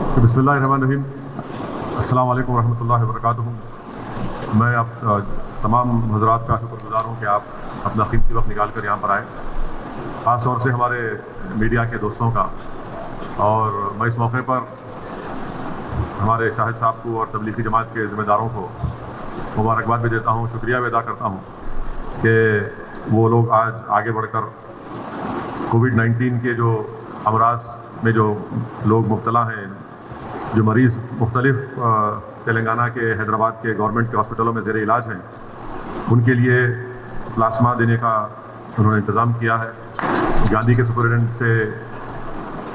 बिस्मिल्लाहिर्रहमानिर्रहीम। अस्सलाम वालेकुम रहमतुल्लाहि व बरकातुहू। मैं आप तमाम हज़रात का शुक्रगुज़ार हूँ कि आप अपना कीमती वक्त निकाल कर यहाँ पर आए, ख़ास तौर से हमारे मीडिया के दोस्तों का। और मैं इस मौके पर हमारे शाहिद साहब को और तबलीगी जमात के ज़िम्मेदारों को मुबारकबाद भी देता हूँ, शुक्रिया भी अदा करता हूँ कि वो लोग आज आगे बढ़कर कोविड-19 के जो अमराज में जो लोग मुब्तला हैं, जो मरीज़ मुख्तलिफ तेलंगाना के हैदराबाद के गवर्नमेंट के हॉस्पिटलों में ज़ेर इलाज हैं, उनके लिए प्लाज्मा देने का उन्होंने इंतज़ाम किया है। गांधी के सुपरिटेंडेंट से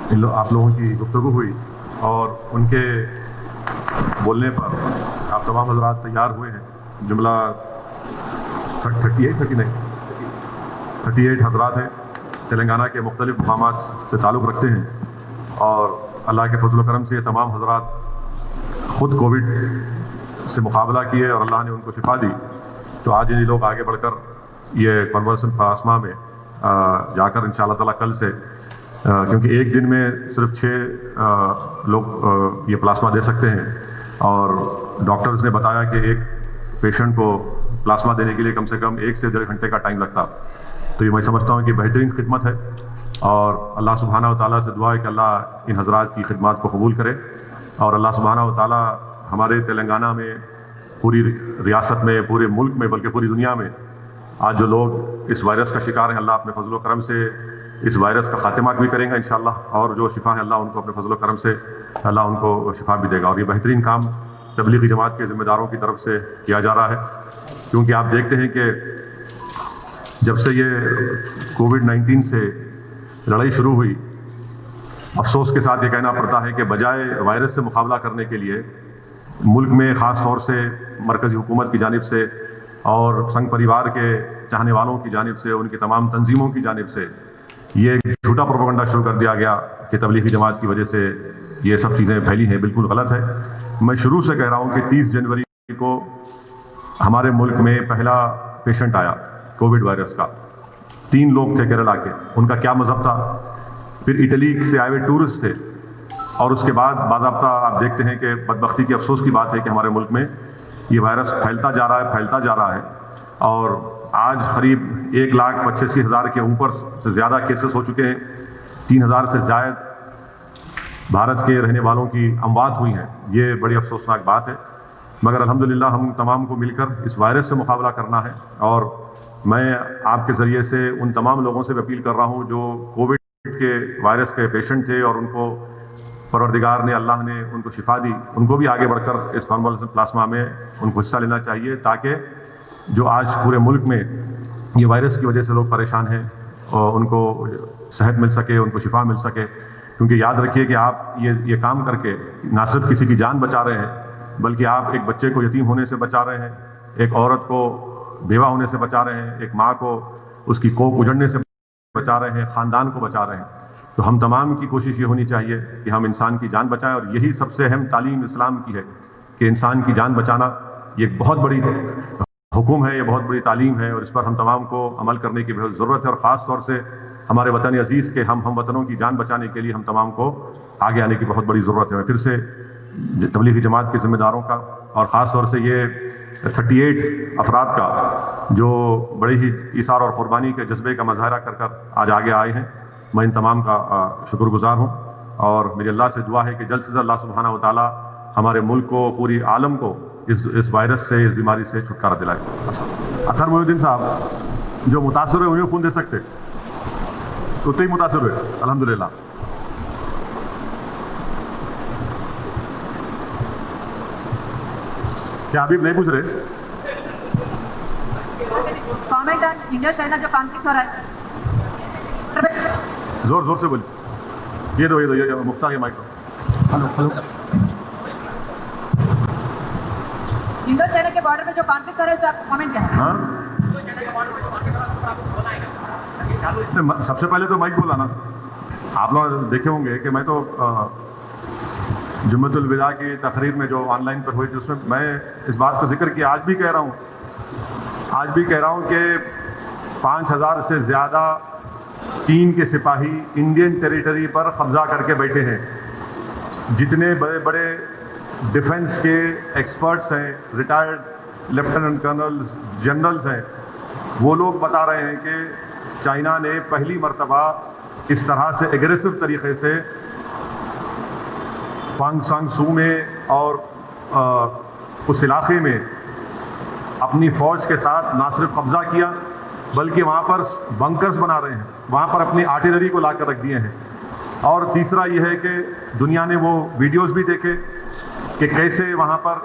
आप लोगों की गुफ्तगू हुई और उनके बोलने पर आप तमाम हज़रात तैयार हुए हैं। जुमला 38 हज़रात हैं, तेलंगाना के मुख्तलिफ मकामात से ताल्लुक़ रखते हैं और अल्लाह के फजल करम से ये तमाम हज़रात ख़ुद कोविड से मुकाबला किए और अल्लाह ने उनको शिफा दी। तो आज ये लोग आगे बढ़कर ये कन्वर्सन प्लाज्मा में जाकर इंशाअल्लाह ताला कल से क्योंकि एक दिन में सिर्फ 6 लोग ये प्लाज्मा दे सकते हैं और डॉक्टर्स ने बताया कि एक पेशेंट को प्लाज्मा देने के लिए कम से कम 1 से 1.5 घंटे का टाइम लगता। तो ये मैं समझता हूँ कि बेहतरीन खिदमत है और अल्लाह सुब्हानहू व तआला से दुआ है कि अल्लाह इन हज़रात की खिदमत को कबूल करे और अल्लाह सुब्हानहू व तआला हमारे तेलंगाना में, पूरी रियासत में, पूरे मुल्क में, बल्कि पूरी दुनिया में आज जो लोग इस वायरस का शिकार हैं, अल्लाह अपने फजल करम से इस वायरस का खात्मा भी करेंगे इंशाअल्लाह। और जो शिफा है अल्लाह उनको अपने फजल करम से अल्लाह उनको शिफा भी देगा। और ये बेहतरीन काम तबलीगी जमात के ज़िम्मेदारों की तरफ से किया जा रहा है, क्योंकि आप देखते हैं कि जब से ये कोविड-19 से लड़ाई शुरू हुई, अफसोस के साथ ये कहना पड़ता है कि बजाय वायरस से मुकाबला करने के लिए मुल्क में ख़ास तौर से मरकज़ी हुकूमत की जानिब से और संघ परिवार के चाहने वालों की जानिब से, उनकी तमाम तंजीमों की जानिब से ये झूठा प्रोपेगेंडा शुरू कर दिया गया कि तबलीगी जमात की वजह से ये सब चीज़ें फैली हैं। बिल्कुल गलत है। मैं शुरू से कह रहा हूँ कि 30 जनवरी को हमारे मुल्क में पहला पेशेंट आया कोविड वायरस का। 3 लोग थे केरला के, उनका क्या मज़हब था, फिर इटली से आए हुए टूरिस्ट थे और उसके बाद बाज़ाब्ता आप देखते हैं कि बदबख्ती की, अफसोस की बात है कि हमारे मुल्क में ये वायरस फैलता जा रहा है और आज करीब 1,85,000 के ऊपर से ज़्यादा केसेस हो चुके हैं। 3,000 से ज़्यादा भारत के रहने वालों की अमवात हुई हैं। ये बड़ी अफसोसनाक बात है, मगर अल्हम्दुलिल्लाह हम तमाम को मिलकर इस वायरस से मुकाबला करना है। और मैं आपके ज़रिए से उन तमाम लोगों से भी अपील कर रहा हूँ जो कोविड के वायरस के पेशेंट थे और उनको परवरदिगार ने, अल्लाह ने उनको शिफा दी, उनको भी आगे बढ़कर इस कन्वल्सन प्लाज्मा में उनको हिस्सा लेना चाहिए, ताकि जो आज पूरे मुल्क में ये वायरस की वजह से लोग परेशान हैं और उनको सेहत मिल सके, उनको शिफा मिल सके। क्योंकि याद रखिए कि आप ये काम करके ना सिर्फ किसी की जान बचा रहे हैं, बल्कि आप एक बच्चे को यतीम होने से बचा रहे हैं, एक औरत को बेवा होने से बचा रहे हैं, एक माँ को उसकी कोख उजड़ने से बचा रहे हैं, ख़ानदान को बचा रहे हैं। तो हम तमाम की कोशिश ये होनी चाहिए कि हम इंसान की जान बचाएं और यही सबसे अहम तालीम इस्लाम की है कि इंसान की जान बचाना ये बहुत बड़ी हुक्म है, ये बहुत बड़ी तालीम है और इस पर हम तमाम को अमल करने की बहुत ज़रूरत है। और ख़ास तौर से हमारे वतन अजीज़ के हम वतनों की जान बचाने के लिए हम तमाम को आगे आने की बहुत बड़ी ज़रूरत है। फिर से तबलीगी जमात के ज़िम्मेदारों का और ख़ास तौर से ये 38 अफराद का जो बड़े ही ईसार और क़ुरबानी के जज्बे का मुज़ाहरा कर आज आगे आए हैं, मैं इन तमाम का शुक्रगुज़ार हूँ और मेरी अल्लाह से दुआ है कि जल्द से जल्द अल्लाह सुब्हानहू व तआला हमारे मुल्क को, पूरी आलम को इस वायरस से, इस बीमारी से छुटकारा दिलाए। अतर मोहिउद्दीन साहब जो मुतासर हुए उन्हें खून दे सकते, उतने ही मुतासर हुए अल्हम्दुलिल्लाह। क्या अभी नहीं पूछ रहे? कमेंट ऑन इंडिया चाइना जो कॉन्फ्लिक्ट हो रहा है, जोर से बोलिए। ये दो मुफ्ता ये माइक। हेलो इंडो चाइना के बॉर्डर में जो कॉन्फ्लिक्ट हो रहा है, तो आपका कमेंट क्या है? हाँ, सबसे पहले तो माइक बोला ना, आप लोग देखे होंगे कि मैं तो जुम्मतुल विदा की तकरीर में जो ऑनलाइन पर हुई थी उसमें मैं इस बात का जिक्र किया, आज भी कह रहा हूँ कि 5,000 से ज़्यादा चीन के सिपाही इंडियन टेरिटरी पर कब्जा करके बैठे हैं जितने बड़े बड़े डिफेंस के एक्सपर्ट्स हैं, रिटायर्ड लेफ्टिनेंट कर्नल्स, जनरल्स हैं, वो लोग बता रहे हैं कि चाइना ने पहली मर्तबा इस तरह से एग्रेसिव तरीके से पांगसांग सू में और उस इलाके में अपनी फ़ौज के साथ ना सिर्फ कब्ज़ा किया बल्कि वहाँ पर बंकर्स बना रहे हैं, वहाँ पर अपनी आर्टिलरी को लाकर रख दिए हैं। और तीसरा ये है कि दुनिया ने वो वीडियोस भी देखे कि कैसे वहाँ पर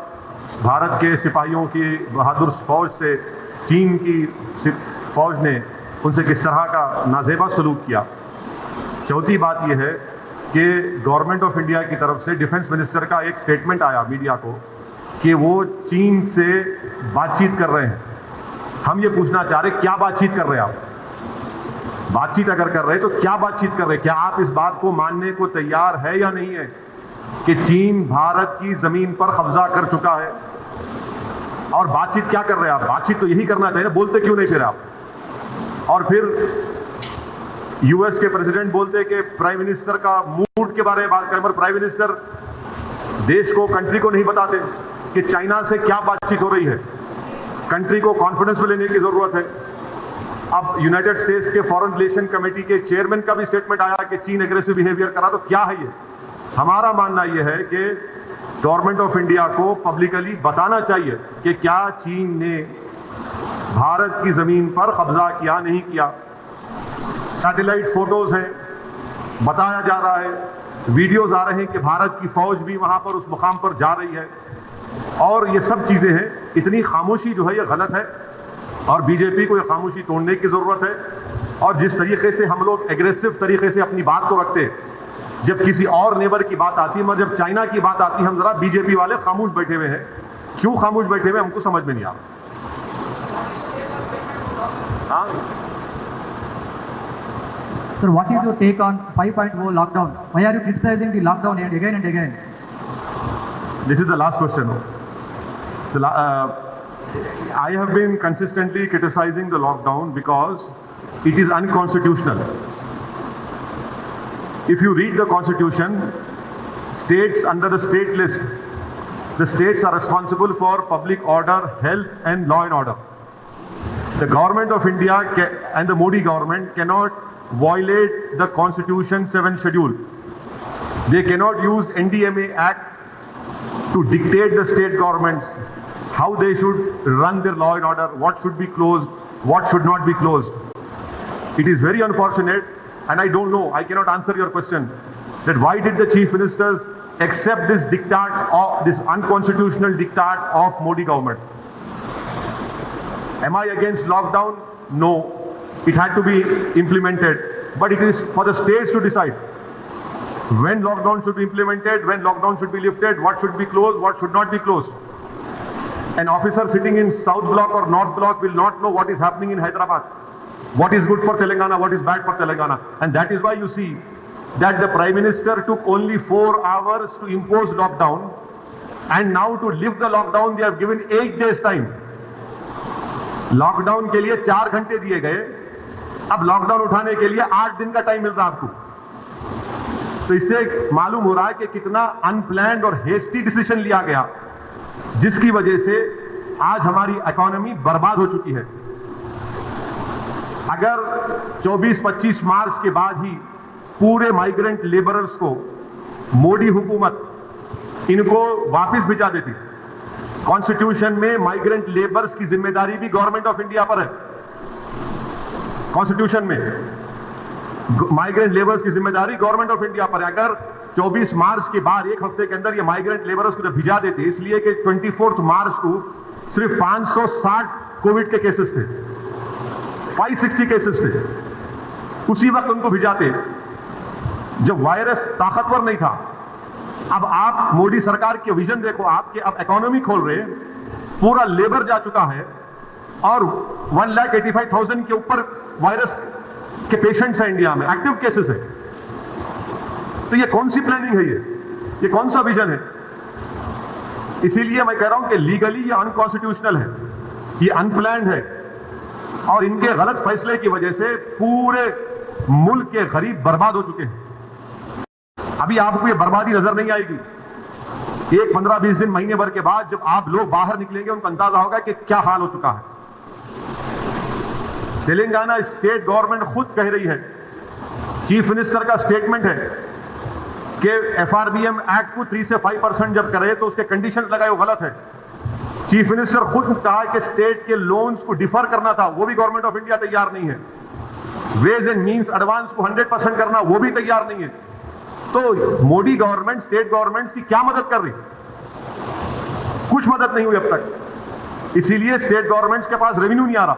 भारत के सिपाहियों की बहादुर फ़ौज से चीन की फ़ौज ने उनसे किस तरह का नाजेबा सलूक किया। चौथी बात यह है कि गवर्नमेंट ऑफ इंडिया की तरफ से डिफेंस मिनिस्टर का एक स्टेटमेंट आया मीडिया को कि वो चीन से बातचीत कर रहे हैं। हम ये पूछना चाह रहे क्या बातचीत कर रहे हैं आप? बातचीत अगर कर रहे हैं तो क्या बातचीत कर रहे हैं? क्या आप इस बात को मानने को तैयार है या नहीं है कि चीन भारत की जमीन पर कब्जा कर चुका है? और बातचीत क्या कर रहे हैं आप? बातचीत तो यही करना चाहिए, बोलते क्यों नहीं फिर आप? और फिर यूएस के प्रेसिडेंट बोलते कि प्राइम मिनिस्टर का मूड के बारे में बात करें, पर प्राइम मिनिस्टर देश को, कंट्री को नहीं बताते कि चाइना से क्या बातचीत हो रही है। कंट्री को कॉन्फिडेंस में लेने की जरूरत है। अब यूनाइटेड स्टेट्स के फॉरेन रिलेशन कमेटी के चेयरमैन का भी स्टेटमेंट आया कि चीन एग्रेसिव बिहेवियर करा, तो क्या है ये? हमारा मानना यह है कि गवर्नमेंट ऑफ इंडिया को पब्लिकली बताना चाहिए कि क्या चीन ने भारत की जमीन पर कब्जा किया, नहीं किया। सैटेलाइट फोटोज हैं, बताया जा रहा है, वीडियोज आ रहे हैं कि भारत की फौज भी वहां पर उस मुकाम पर जा रही है, और ये सब चीजें हैं। इतनी खामोशी जो है ये गलत है और बीजेपी को ये खामोशी तोड़ने की जरूरत है। और जिस तरीके से हम लोग एग्रेसिव तरीके से अपनी बात को रखते हैं जब किसी और नेबर की बात आती है, मगर जब चाइना की बात आती है हम जरा बीजेपी वाले खामोश बैठे हुए हैं। क्यों खामोश बैठे हुए हमको समझ में नहीं आ रहा। Sir, what is your take on 5.0 lockdown? Why are you criticizing the lockdown and again and again? This is the last question. I have been consistently criticizing the lockdown because it is unconstitutional. If you read the constitution, states under the state list, the states are responsible for public order, health and law and order. The government of India and the Modi government cannot violate the Constitution 7th schedule. They cannot use NDMA Act to dictate the state governments how they should run their law and order, what should be closed, what should not be closed. It is very unfortunate, and I don't know, I cannot answer your question, that why did the chief ministers accept this diktat, or this unconstitutional diktat of Modi government? Am I against lockdown? No. It had to be implemented, but it is for the states to decide when lockdown should be implemented, when lockdown should be lifted, what should be closed, what should not be closed. An officer sitting in South Block or North Block will not know what is happening in Hyderabad, what is good for Telangana, what is bad for Telangana. And that is why you see that the Prime Minister took only 4 hours to impose lockdown, and now to lift the lockdown they have given 8 days time. Lockdown के लिए 4 घंटे दिए गए, अब lockdown उठाने के लिए 8 दिन का टाइम मिल रहा है आपको। तो इससे मालूम हो रहा है कि कितना अनप्लान्ड और हेस्टी डिसीजन लिया गया, जिसकी वजह से आज हमारी इकोनॉमी बर्बाद हो चुकी है। अगर 24-25 मार्च के बाद ही पूरे माइग्रेंट लेबरर्स को मोदी हुकूमत इनको वापस भिजा देती, कॉन्स्टिट्यूशन में माइग्रेंट लेबर्स की जिम्मेदारी भी गवर्नमेंट ऑफ इंडिया पर है। कॉन्स्टिट्यूशन में माइग्रेंट लेबर्स की जिम्मेदारी गवर्नमेंट ऑफ इंडिया पर है। अगर 24 मार्च के बाद 1 हफ्ते के अंदर ये माइग्रेंट लेबर्स को भिजा देते, इसलिए कि 24 मार्च को सिर्फ 560 कोविड के केसेस थे, 560 केसेस थे, उसी वक्त उनको भिजाते जब वायरस ताकतवर नहीं था। अब आप मोदी सरकार के विजन देखो, आपके अब इकोनॉमी खोल रहे, पूरा लेबर जा चुका है और 1,85,000 के ऊपर वायरस के पेशेंट्स हैं इंडिया में, एक्टिव केसेस है। तो ये कौन सी प्लानिंग है? ये कौन सा विजन है? इसीलिए मैं कह रहा हूं कि लीगली ये अनकॉन्स्टिट्यूशनल है, ये अनप्लान्ड है, और इनके गलत फैसले की वजह से पूरे मुल्क के गरीब बर्बाद हो चुके हैं। ابھی آپ کو یہ بربادی نظر نہیں آئے گی. ایک 15-20 دن مہینے بھر کے بعد جب آپ لوگ باہر نکلیں گے ان کو اندازہ ہوگا کہ کیا حال ہو چکا ہے. تلنگانہ اسٹیٹ گورنمنٹ خود کہہ رہی ہے, چیف منسٹر کا سٹیٹمنٹ ہے کہ FRBM ایکٹ کو 3 سے 5% جب کرے تو اس کے کنڈیشنز لگائے وہ غلط ہے. چیف منسٹر خود کہا کہ اسٹیٹ کے لونز کو ڈیفر کرنا تھا, وہ بھی گورنمنٹ آف انڈیا تیار نہیں ہے. ویز اینڈ مینس ایڈوانس کو 100% کرنا وہ بھی تیار نہیں ہے. تو مودی گورنمنٹ اسٹیٹ گورنمنٹس کی کیا مدد کر رہی؟ کچھ مدد نہیں ہوئی اب تک. اسی لیے اسٹیٹ گورنمنٹس کے پاس ریونیو نہیں آ رہا.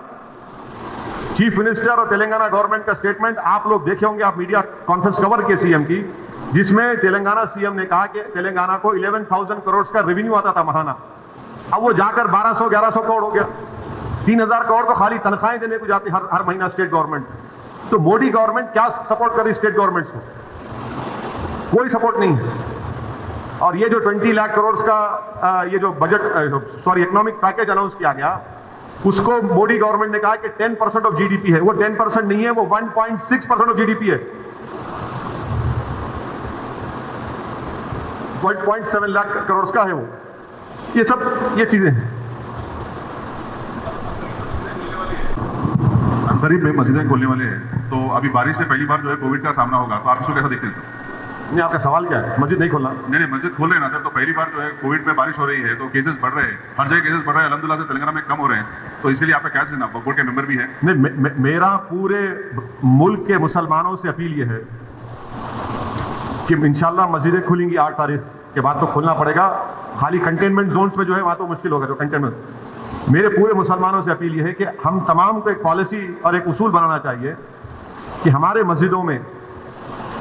چیف منسٹر اور تلنگانہ گورنمنٹ کا سٹیٹمنٹ آپ لوگ دیکھے ہوں گے, آپ میڈیا کانفرنس کور کے CM کی, جس میں تلنگانہ CM نے کہا کہ تلنگانہ کو 11,000 کروڑ کا ریونیو آتا تھا ماہانہ, اب وہ جا کر 1200-1100 کروڑ ہو گیا. 3,000 کروڑ تو خالی تنخواہیں دینے کو جاتی ہر مہینہ اسٹیٹ گورنمنٹ. تو مودی گورنمنٹ کیا سپورٹ کر رہی اسٹیٹ گورنمنٹس کو؟ کوئی سپورٹ نہیں ہے. اور یہ جو 20 لاکھ کروڑ کا یہ جو بجٹ اکنامک پیکج اناؤنس کیا گیا, اس کو مودی گورنمنٹ نے کہا کہ 10% آف GDP ہے. وہ 10% نہیں ہے, وہ 1.6% آف GDP ہے. 0.7 لاکھ کروڑ کا ہے وہ. یہ چیزیں ہیں. قریب میں مسجدیں کھولنے والے ہیں, تو ابھی بارش سے پہلی بار جو ہے کووڈ کا سامنا ہوگا, تو آپ اس کو کیسا دیکھتے ہیں سر؟ نہیں, آپ کا سوال کیا ہے؟ مسجد نہیں کھولنا؟ نہیں, مسجد کھول رہے ہیں نا سر, تو پہلی بار جو ہے کووڈ میں بارش ہو رہی ہے تو کیسز بڑھ رہے ہیں, ہر جگہ کیسز بڑھ رہے ہیں, الحمدللہ سے تلنگانہ میں کم ہو رہے ہیں, تو اس کے لیے آپ کا کیا سن, آپ بورڈ کے ممبر بھی ہیں؟ نہیں, میرا پورے ملک کے مسلمانوں سے اپیل یہ ہے کہ انشاءاللہ مسجدیں کھلیں گی 8 تاریخ کے بعد. تو کھولنا پڑے گا. خالی کنٹینمنٹ زونز میں جو ہے وہاں تو مشکل ہوگا. جو کنٹینمنٹ, میرے پورے مسلمانوں سے اپیل یہ ہے کہ ہم تمام کو ایک پالیسی اور ایک اصول بنانا چاہیے کہ ہمارے مسجدوں میں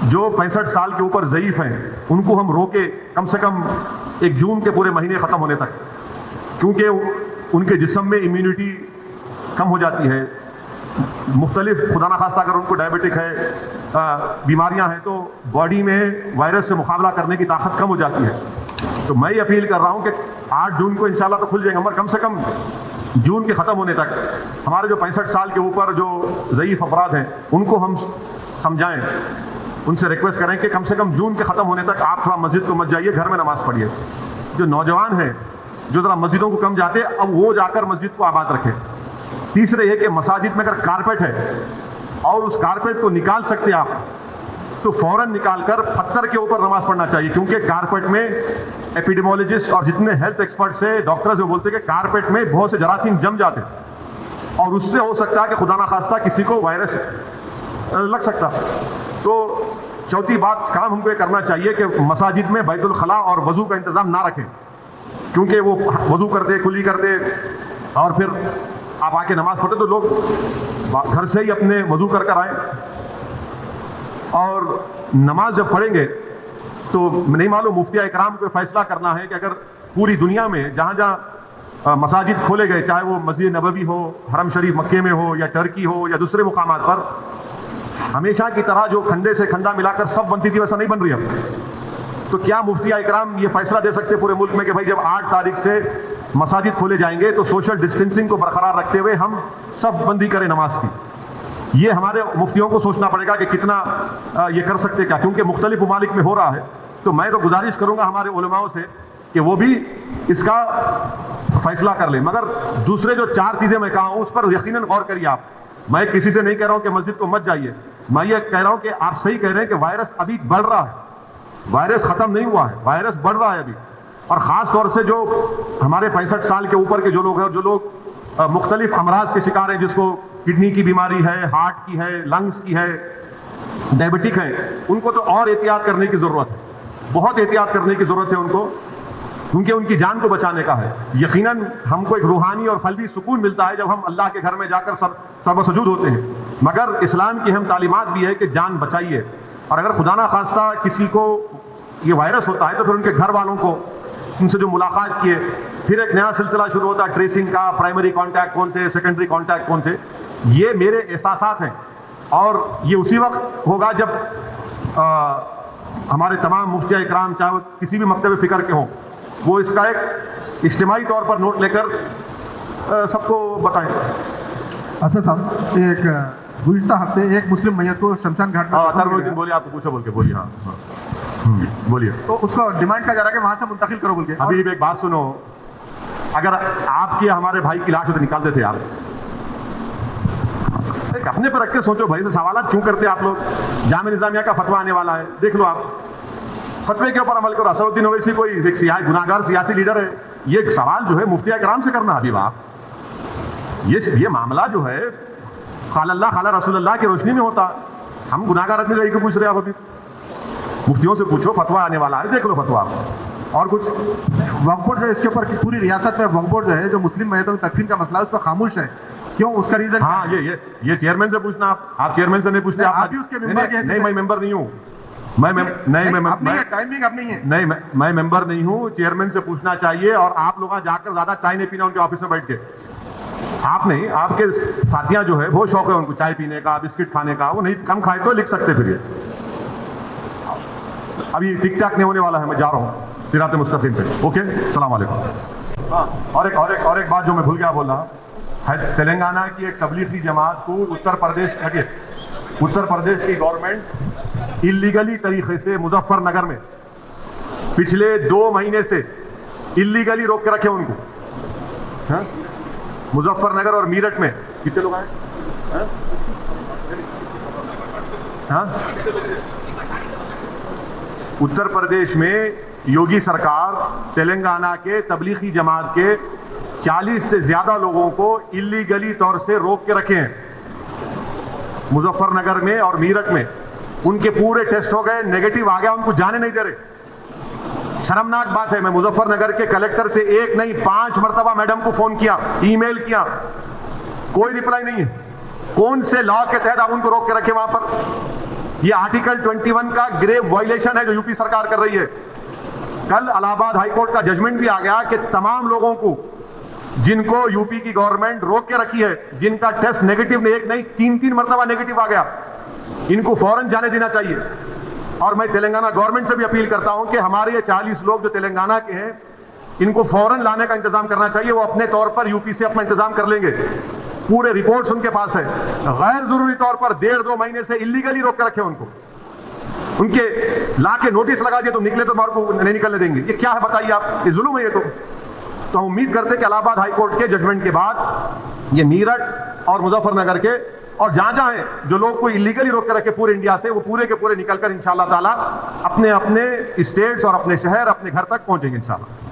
جو 65 سال کے اوپر ضعیف ہیں ان کو ہم روکے کم سے کم 1 جون کے پورے مہینے ختم ہونے تک, کیونکہ ان کے جسم میں امیونٹی کم ہو جاتی ہے. مختلف خدا نخواستہ اگر ان کو ڈائبٹک ہے, بیماریاں ہیں, تو باڈی میں وائرس سے مقابلہ کرنے کی طاقت کم ہو جاتی ہے. تو میں یہ اپیل کر رہا ہوں کہ 8 جون کو انشاءاللہ تو کھل جائیں گے, مگر کم سے کم جون کے ختم ہونے تک ہمارے جو 65 سال کے اوپر جو ضعیف افراد ہیں ان کو ہم سمجھائیں, ان سے ریکویسٹ کریں کہ کم سے کم جون کے ختم ہونے تک آپ تھوڑا مسجد کو مت جائیے, گھر میں نماز پڑھیے. جو نوجوان ہیں جو ذرا مسجدوں کو کم جاتے, اب وہ جا کر مسجد کو آباد رکھیں. تیسرے یہ کہ مساجد میں اگر کارپیٹ ہے اور اس کارپیٹ کو نکال سکتے آپ, تو فوراً نکال کر پتھر کے اوپر نماز پڑھنا چاہیے, کیونکہ کارپیٹ میں ایپیڈیمولوجسٹ اور جتنے ہیلتھ ایکسپرٹس ہیں, ڈاکٹرز, وہ بولتے ہیں کہ کارپیٹ میں بہت سے جراثیم جم جاتے ہیں اور اس سے ہو سکتا ہے کہ خدا نخواستہ کسی کو وائرس لگ سکتا. تو چوتھی بات کام ہم کو یہ کرنا چاہیے کہ مساجد میں بیت الخلاء اور وضو کا انتظام نہ رکھیں, کیونکہ وہ وضو کرتے, کلی کرتے, اور پھر آپ آ کے نماز پڑھتے, تو لوگ گھر سے ہی اپنے وضو کر کر آئیں. اور نماز جب پڑھیں گے تو نہیں معلوم, مفتی اکرام کو فیصلہ کرنا ہے کہ اگر پوری دنیا میں جہاں جہاں مساجد کھولے گئے, چاہے وہ مسجد نبوی ہو, حرم شریف مکے میں ہو, یا ٹرکی ہو, یا دوسرے مقامات پر, ہمیشہ کی طرح جو کھنڈے سے کھنڈا ملا کر سب بنتی تھی ویسا نہیں بن رہی اب. تو کیا مفتی اکرام یہ فیصلہ دے سکتے پورے ملک میں کہ بھائی جب 8 تاریخ سے مساجد کھولے جائیں گے تو سوشل ڈسٹینسنگ کو برقرار رکھتے ہوئے ہم سب بندی کریں نماز کی؟ یہ ہمارے مفتیوں کو سوچنا پڑے گا کہ کتنا یہ کر سکتے کیا, کیونکہ مختلف ممالک میں ہو رہا ہے. تو میں تو گزارش کروں گا ہمارے علماؤں سے کہ وہ بھی اس کا فیصلہ کر لیں. مگر دوسرے جو 4 چیزیں میں کہا ہوں اس پر یقیناً غور کریے آپ. میں کسی سے نہیں کہہ رہا ہوں کہ مسجد کو مت جائیے, میں یہ کہہ رہا ہوں کہ آپ صحیح کہہ رہے ہیں کہ وائرس ابھی بڑھ رہا ہے, وائرس ختم نہیں ہوا ہے, وائرس بڑھ رہا ہے ابھی. اور خاص طور سے جو ہمارے 65 سال کے اوپر کے جو لوگ ہیں, جو لوگ مختلف امراض کے شکار ہیں, جس کو کڈنی کی بیماری ہے, ہارٹ کی ہے, لنگس کی ہے, ڈائبٹک ہیں, ان کو تو اور احتیاط کرنے کی ضرورت ہے, بہت احتیاط کرنے کی ضرورت ہے ان کو, کیونکہ ان کی جان کو بچانے کا ہے. یقیناً ہم کو ایک روحانی اور قلبی سکون ملتا ہے جب ہم اللہ کے گھر میں جا کر سر و سجود ہوتے ہیں, مگر اسلام کی اہم تعلیمات بھی ہے کہ جان بچائیے. اور اگر خدا نہ خواستہ کسی کو یہ وائرس ہوتا ہے تو پھر ان کے گھر والوں کو, ان سے جو ملاقات کیے, پھر ایک نیا سلسلہ شروع ہوتا ہے ٹریسنگ کا. پرائمری کانٹیکٹ کون تھے, سیکنڈری کانٹیکٹ کون تھے, یہ میرے احساسات ہیں. اور یہ اسی وقت ہوگا جب ہمارے تمام مفتی اکرام, چاہے وہ کسی بھی مکتب فکر کے ہوں, وہ اس کا ایک اجتماعی طور پر نوٹ لے کر سب کو بتائیں. اسد صاحب, ایک گزشتہ ہفتے ایک مسلم میت کو شمشان گھاٹ میں بولیے, آپ کو پوچھا بول کے بولیے. ہاں बोलिए। तो उसको डिमांड किया जा रहा है कि वहाँ से मुंतकिल करो बोल के। अभी एक बात सुनो, अगर आपके हमारे भाई की लाश हो तो निकालते थे आप? एक अपने पर रख के सोचो भाई, तो सवालात क्यों करते आप लोग? जामे निजामिया का फतवा आने वाला है, देख लो आप, फतवे के ऊपर अमल करो। असदुद्दीन ओवैसी कोई एक गुनाहगार सियासी लीडर है? ये सवाल जो है मुफ्ती कराम से करना हबीब आप। ये मामला जो है खाला अल्लाह खाला रसूलुल्लाह की रोशनी में होता। हम गुनाहगार आदमी को पूछ रहे हैं आप? अभी मुफ्तियों से पूछो, फतवा आने वाला है, देख लो फतवा। और कुछ वक्फ बोर्ड जो है, इसके ऊपर पूरी रियासत में वक्फ बोर्ड जो है, जो मुस्लिम मैयतों की तकफीन का मसला है, उस पर खामोश है, क्यों? उसका रीजन? हाँ, ये चेयरमैन से पूछना आप चेयरमैन से नहीं पूछते। आप भी उसके मेंबर के? नहीं, मैं मेंबर नहीं हूँ। टाइमिंग अब नहीं है। नहीं, मैं मेंबर नहीं हूँ। चेयरमैन से पूछना चाहिए। और आप लोग जाकर ज्यादा चाय नहीं पीना उनके ऑफिस में बैठ के। आप नहीं, आपके साथियां जो है बहुत शौक है उनको चाय पीने का, बिस्किट खाने का, वो नहीं कम खाए तो लिख सकते। फिर ये अभी टिक टाक नहीं होने वाला है, मैं जा रहा हूँ सिरात मुस्तकीम पे। ओके, सलाम वालेकुम। हाँ, और एक बात जो मैं भूल गया बोलना है, तेलंगाना की एक तबलीगी जमात को उत्तर प्रदेश की गवर्नमेंट इलीगली तरीके से मुजफ्फरनगर में पिछले 2 महीने से इलीगली रोक के रखे उनको। हाँ? मुजफ्फरनगर और मीरठ में कितने लोग आए? हाँ? उत्तर प्रदेश में योगी सरकार तेलंगाना के तबलीगी जमात के 40 से ज्यादा लोगों को इलीगली तौर से रोक के रखे हैं मुजफ्फरनगर में और मीरठ में। उनके पूरे टेस्ट हो गए, नेगेटिव आ गया, उनको जाने नहीं दे रहे। शर्मनाक बात है। मैं मुजफ्फरनगर के कलेक्टर से 1 नहीं 5 मरतबा मैडम को फोन किया, ईमेल किया, कोई रिप्लाई नहीं है। कौन से लॉ के तहत आप उनको रोक के रखे वहां पर? ये आर्टिकल 21 का ग्रेव वायलेशन है जो यूपी सरकार कर रही है। कल इलाहाबाद हाईकोर्ट का जजमेंट भी आ गया कि तमाम लोगों को जिनको यूपी की गवर्नमेंट रोक के रखी है, जिनका टेस्ट नेगेटिव नहीं, 1 नहीं 3 मरतबा नेगेटिव आ गया, इनको फौरन जाने देना चाहिए। और मैं तेलंगाना गवर्नमेंट से भी अपील करता हूं कि हमारे ये 40 लोग जो तेलंगाना के हैं, इनको फौरन लाने का इंतजाम करना चाहिए। वो अपने तौर पर यूपी से अपना इंतजाम कर लेंगे। पूरे रिपोर्ट्स उनके पास है। गैर जरूरी तौर पर 1.5-2 महीने से इलीगली रोक के रखे उनको। उनके ला के नोटिस लगा दिए तो निकले तो बाहर को नहीं निकलने देंगे। ये क्या है बताइए आप? ये जुल्म है ये तो हम उम्मीद करते हैं कि इलाहाबाद हाईकोर्ट के जजमेंट के बाद ये मीरठ और मुजफ्फरनगर के और जहां है जो लोग को इलीगली रोक के रखे पूरे इंडिया से, वो पूरे के पूरे निकलकर इंशाअल्लाह ताला अपने अपने स्टेट्स और अपने शहर अपने घर तक पहुंचेंगे इंशाअल्लाह।